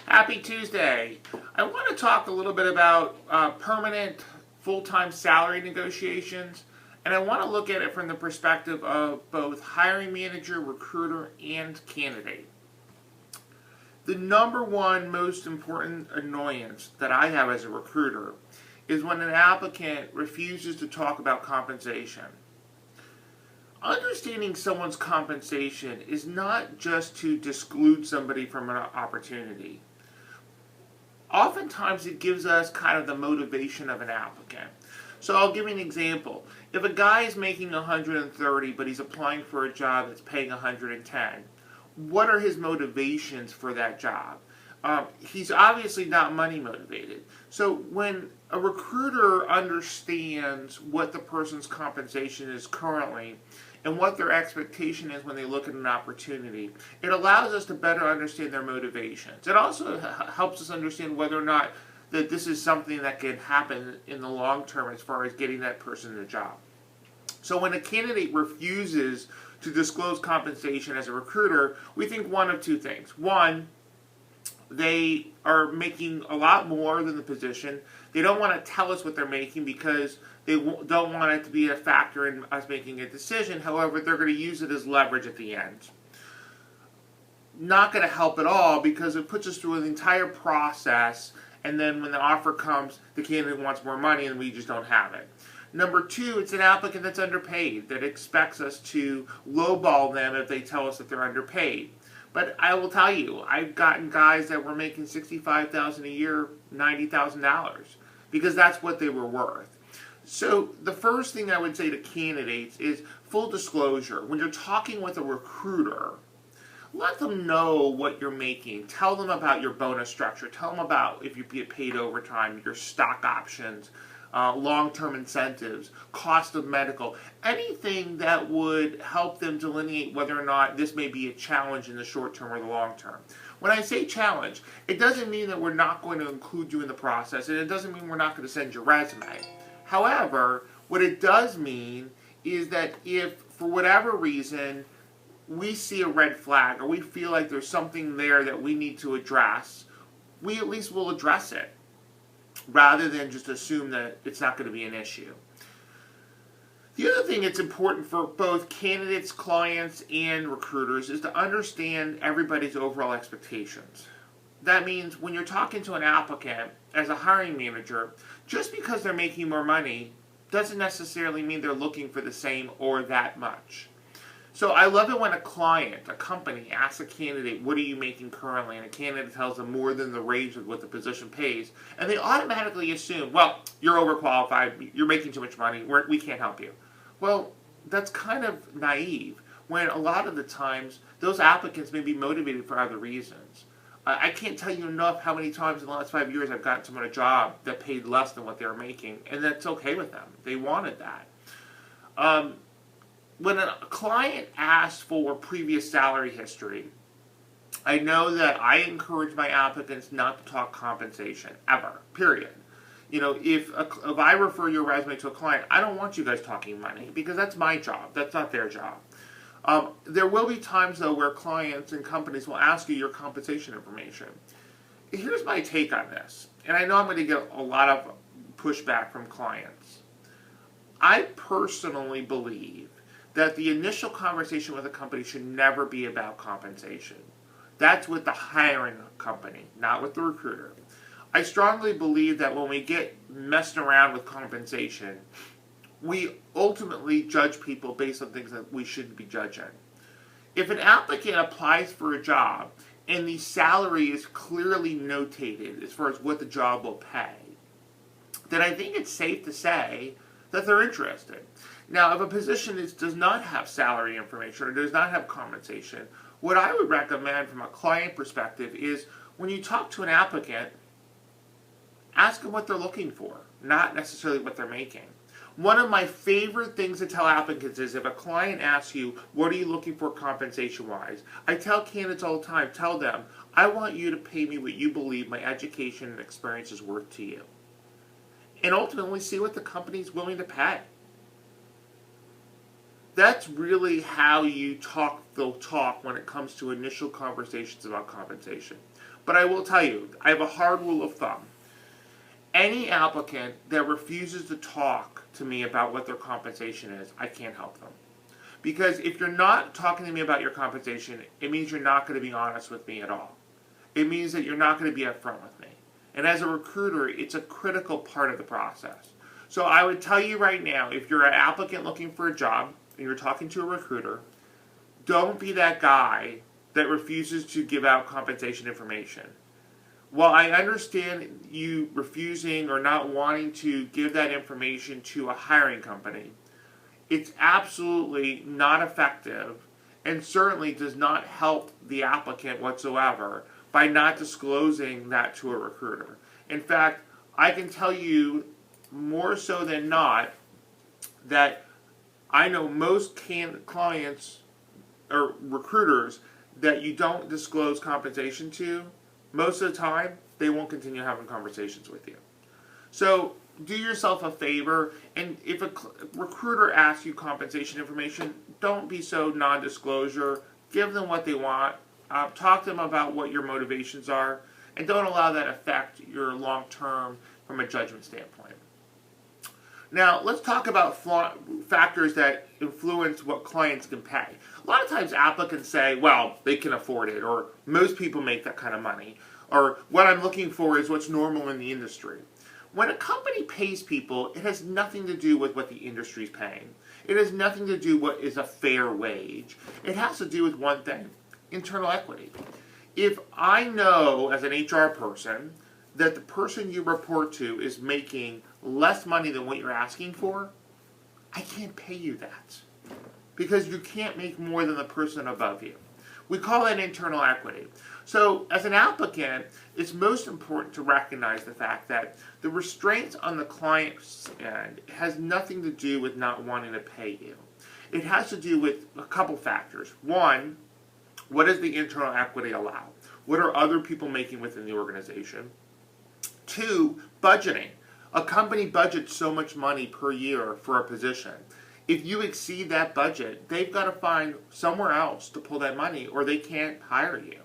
Happy Tuesday. I want to talk a little bit about permanent full-time salary negotiations, and I want to look at it from the perspective of both hiring manager, recruiter, and candidate. The number one most important annoyance that I have as a recruiter is when an applicant refuses to talk about compensation. Understanding someone's compensation is not just to disclude somebody from an opportunity. Oftentimes it gives us kind of the motivation of an applicant. So I'll give you an example. If a guy is making 130 but he's applying for a job that's paying 110, what are his motivations for that job? He's obviously not money motivated. So when a recruiter understands what the person's compensation is currently and what their expectation is when they look at an opportunity, it allows us to better understand their motivations. It also helps us understand whether or not that this is something that can happen in the long term as far as getting that person a job. So when a candidate refuses to disclose compensation as a recruiter, we think one of two things. One, they are making a lot more than the position. They don't want to tell us what they're making because they don't want it to be a factor in us making a decision. However, they're going to use it as leverage at the end. Not going to help at all because it puts us through an entire process, and then when the offer comes, the candidate wants more money and we just don't have it. Number two, it's an applicant that's underpaid, that expects us to lowball them if they tell us that they're underpaid. But I will tell you, I've gotten guys that were making $65,000 a year, $90,000, because that's what they were worth. So the first thing I would say to candidates is full disclosure. When you're talking with a recruiter, let them know what you're making. Tell them about your bonus structure. Tell them about if you get paid overtime, your stock options, long-term incentives, cost of medical, anything that would help them delineate whether or not this may be a challenge in the short term or the long term. When I say challenge, it doesn't mean that we're not going to include you in the process, and it doesn't mean we're not going to send your resume. However, what it does mean is that if, for whatever reason, we see a red flag or we feel like there's something there that we need to address, we at least will address it, rather than just assume that it's not going to be an issue. The other thing that's important for both candidates, clients, and recruiters is to understand everybody's overall expectations. That means when you're talking to an applicant as a hiring manager, just because they're making more money doesn't necessarily mean they're looking for the same or that much. So I love it when a client, a company, asks a candidate, what are you making currently? And a candidate tells them more than the range of what the position pays. And they automatically assume, well, you're overqualified, you're making too much money, we can't help you. Well, that's kind of naive, when a lot of the times those applicants may be motivated for other reasons. I can't tell you enough how many times in the last 5 years I've gotten someone a job that paid less than what they were making, and that's okay with them. They wanted that. When a client asks for previous salary history, I know that I encourage my applicants not to talk compensation, ever, period. You know, if I refer your resume to a client, I don't want you guys talking money, because that's my job. That's not their job. There will be times, though, where clients and companies will ask you your compensation information. Here's my take on this, and I know I'm going to get a lot of pushback from clients. I personally believe that the initial conversation with a company should never be about compensation. That's with the hiring company, not with the recruiter. I strongly believe that when we get messing around with compensation, we ultimately judge people based on things that we shouldn't be judging. If an applicant applies for a job and the salary is clearly notated as far as what the job will pay, then I think it's safe to say that they're interested. Now, if a position does not have salary information or does not have compensation, what I would recommend from a client perspective is when you talk to an applicant, ask them what they're looking for, not necessarily what they're making. One of my favorite things to tell applicants is if a client asks you, what are you looking for compensation-wise? I tell candidates all the time, tell them, I want you to pay me what you believe my education and experience is worth to you. And ultimately see what the company's willing to pay. That's really how you talk the talk when it comes to initial conversations about compensation. But I will tell you, I have a hard rule of thumb. Any applicant that refuses to talk to me about what their compensation is, I can't help them. Because if you're not talking to me about your compensation, it means you're not going to be honest with me at all. It means that you're not going to be upfront with me. And as a recruiter, it's a critical part of the process. So I would tell you right now, if you're an applicant looking for a job and you're talking to a recruiter, don't be that guy that refuses to give out compensation information. While I understand you refusing or not wanting to give that information to a hiring company, it's absolutely not effective and certainly does not help the applicant whatsoever by not disclosing that to a recruiter. In fact, I can tell you more so than not that I know most clients or recruiters that you don't disclose compensation to, most of the time, they won't continue having conversations with you. So do yourself a favor, and if a recruiter asks you compensation information, don't be so non-disclosure. Give them what they want. Talk to them about what your motivations are, and don't allow that affect your long-term from a judgment standpoint. Now, let's talk about factors that influence what clients can pay. A lot of times applicants say, well, they can afford it, or most people make that kind of money, or what I'm looking for is what's normal in the industry. When a company pays people, it has nothing to do with what the industry is paying. It has nothing to do with what is a fair wage. It has to do with one thing, internal equity. If I know as an HR person that the person you report to is making less money than what you're asking for, I can't pay you that because you can't make more than the person above you. We call that internal equity. So as an applicant, it's most important to recognize the fact that the restraints on the client's end has nothing to do with not wanting to pay you. It has to do with a couple factors. One, what does the internal equity allow? What are other people making within the organization? Two, budgeting. A company budgets so much money per year for a position. If you exceed that budget, they've got to find somewhere else to pull that money or they can't hire you.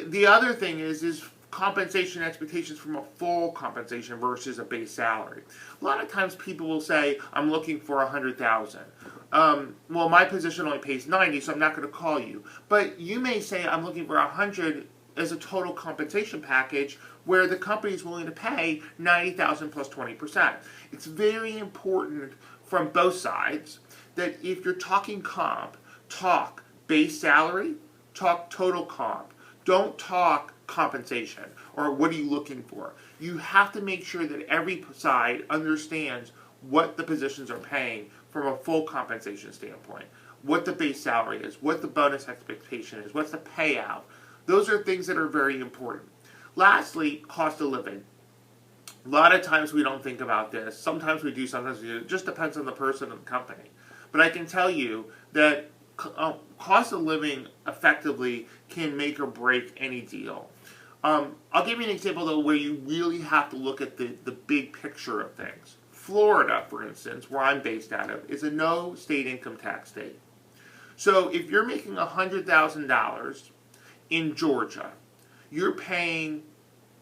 The other thing is compensation expectations from a full compensation versus a base salary. A lot of times people will say, I'm looking for $100,000. Well, my position only pays 90, so I'm not going to call you. But you may say, I'm looking for 100 as a total compensation package where the company is willing to pay $90,000 plus 20%. It's very important from both sides that if you're talking comp, talk base salary, talk total comp. Don't talk compensation or what are you looking for. You have to make sure that every side understands what the positions are paying from a full compensation standpoint, what the base salary is, what the bonus expectation is, what's the payout. Those are things that are very important. Lastly, cost of living. A lot of times we don't think about this. Sometimes we do, sometimes we do. It just depends on the person and the company. But I can tell you that cost of living effectively can make or break any deal. I'll give you an example, though, where you really have to look at the big picture of things. Florida, for instance, where I'm based out of, is a no state income tax state. So if you're making $100,000 in Georgia, you're paying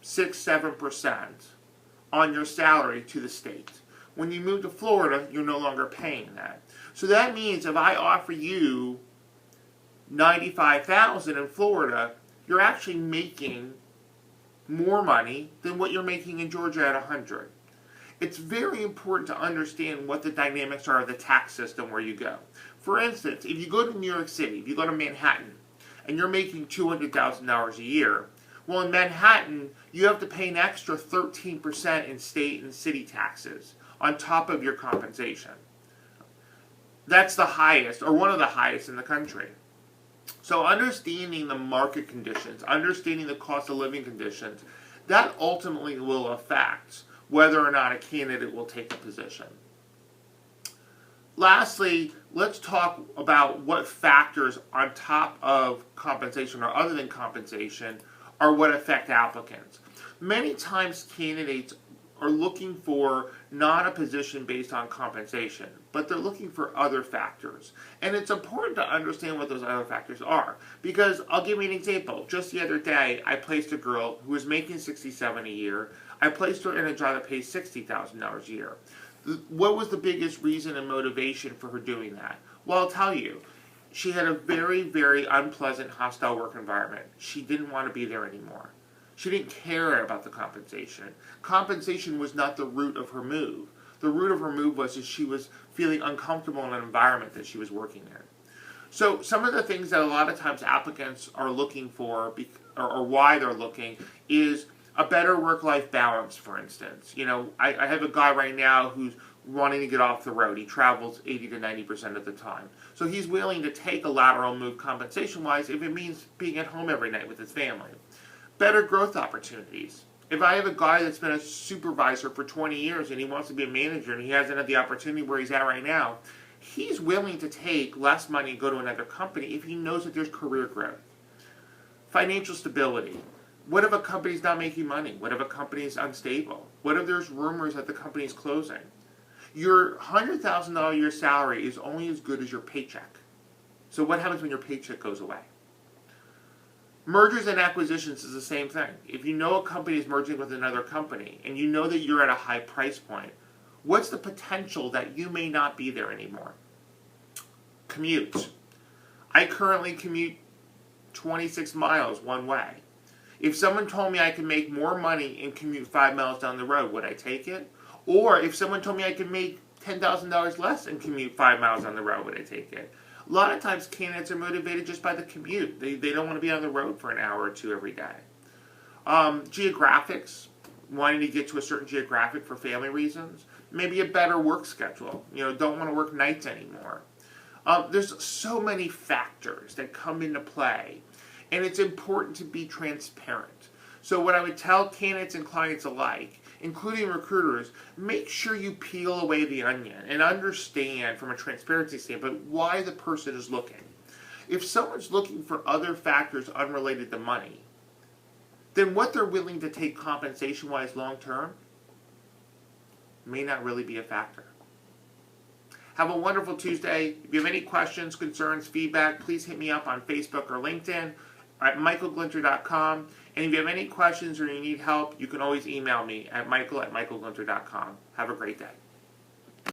6-7% on your salary to the state. When you move to Florida, you're no longer paying that. So that means if I offer you $95,000 in Florida, you're actually making more money than what you're making in Georgia at $100,000. It's very important to understand what the dynamics are of the tax system where you go. For instance, if you go to New York City, if you go to Manhattan, and you're making $200,000 a year, well, in Manhattan, you have to pay an extra 13% in state and city taxes on top of your compensation. That's the highest, or one of the highest in the country. So understanding the market conditions, understanding the cost of living conditions, that ultimately will affect whether or not a candidate will take a position. Lastly, let's talk about what factors on top of compensation or other than compensation are what affect applicants. Many times candidates are looking for not a position based on compensation, but they're looking for other factors. And it's important to understand what those other factors are. Because I'll give you an example. Just the other day, I placed a girl who was making $67,000 a year. I placed her in a job that pays $60,000 a year. What was the biggest reason and motivation for her doing that? Well, I'll tell you. She had a very, very unpleasant, hostile work environment. She didn't want to be there anymore. She didn't care about the compensation. Compensation was not the root of her move. The root of her move was that she was feeling uncomfortable in an environment that she was working in. So some of the things that a lot of times applicants are looking for, or why they're looking, is a better work-life balance, for instance. You know, I have a guy right now who's wanting to get off the road. He travels 80 to 90% of the time. So he's willing to take a lateral move compensation-wise if it means being at home every night with his family. Better growth opportunities. If I have a guy that's been a supervisor for 20 years and he wants to be a manager and he hasn't had the opportunity where he's at right now, he's willing to take less money and go to another company if he knows that there's career growth. Financial stability. What if a company's not making money? What if a company is unstable? What if there's rumors that the company is closing? Your $100,000 a year salary is only as good as your paycheck. So what happens when your paycheck goes away? Mergers and acquisitions is the same thing. If you know a company is merging with another company and you know that you're at a high price point, what's the potential that you may not be there anymore? Commute. I currently commute 26 miles one way. If someone told me I could make more money and commute 5 miles down the road, would I take it? Or if someone told me I could make $10,000 less and commute 5 miles on the road, would I take it? A lot of times candidates are motivated just by the commute. They don't want to be on the road for an hour or two every day. Geographics, wanting to get to a certain geographic for family reasons. Maybe a better work schedule. You know, don't want to work nights anymore. There's so many factors that come into play, and it's important to be transparent. So what I would tell candidates and clients alike, including recruiters, make sure you peel away the onion and understand from a transparency standpoint why the person is looking. If someone's looking for other factors unrelated to money, then what they're willing to take compensation-wise long-term may not really be a factor. Have a wonderful Tuesday. If you have any questions, concerns, feedback, please hit me up on Facebook or LinkedIn at michaelglinter.com. And if you have any questions or you need help, you can always email me at michael@michaelglinter.com. Have a great day.